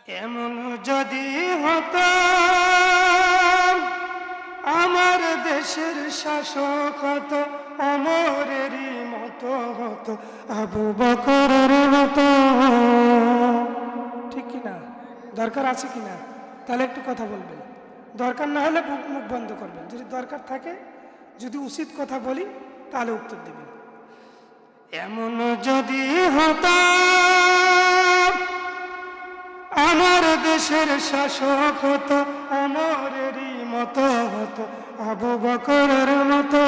এমন যদি হতো আমার দেশের শাসক হতো ওমরেরই মতো হতো, আবু বকরের মতো। ঠিক কিনা? দরকার আছে কিনা? তাহলে একটু কথা বলবেন, দরকার না হলে মুখ বন্ধ করবেন। যদি দরকার থাকে, যদি উচিত কথা বলি তাহলে উত্তর দেবেন। এমন যদি হতো আমার দেশের শাসক হতো ওমরেরই মতো হতো, আবু বকরের মতো।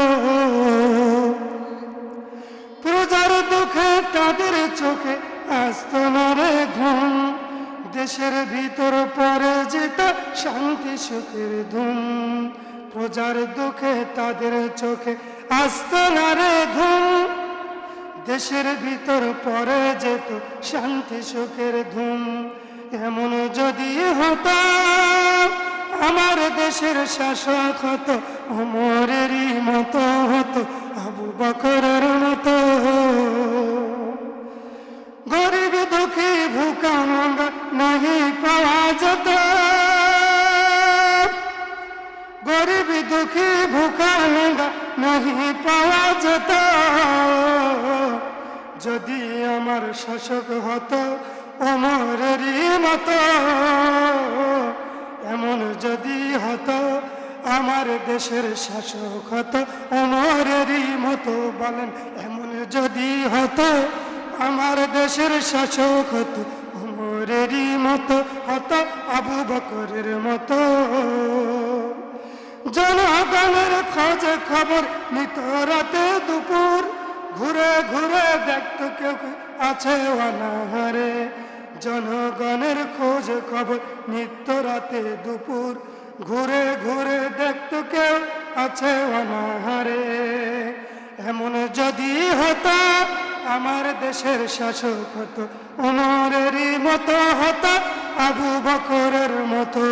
প্রজার দুঃখে তাদের চোখে আসতো না রে ঘুম, দেশের ভিতর পরে যেত শান্তি সুখের ধুম। প্রজার দুঃখে তাদের চোখে আসতো না রে ঘুম, দেশের ভিতর পরে যেত শান্তি সুখের ধুম। এমন যদি হতো আমার দেশের শাসক হতো ওমরেরই মতো হতো, আবু বকরের মতো। গরিব দুঃখী ভুকা নঙ্গা নাহি পাওয়া যেত, গরিব দুঃখী ভুকা নঙ্গা নাহি পাওয়া যেত, যদি আমার শাসক হতো ওমরেরই মতো। এমন যদি হতো আমার দেশের শাসক হতো ওমরেরই মতো। বলেন, এমন যদি হতো আমার দেশের শাসক হতো ওমরেরই মতো হতো, আবু বকরের মতো। জনগণের খোঁজে খবর নিত রাতে দুপুর, ঘুরে ঘুরে দেখতো কেউ আছে অনাহারে। জনগণের খোঁজ খবর নিত্য রাতে দুপুর, ঘুরে ঘুরে দেখতো কেউ আছে অনাহারে। এমন যদি হতো আমার দেশের শাসক হতো ওমরেরই মতো হতো, আবু বকরের মতো।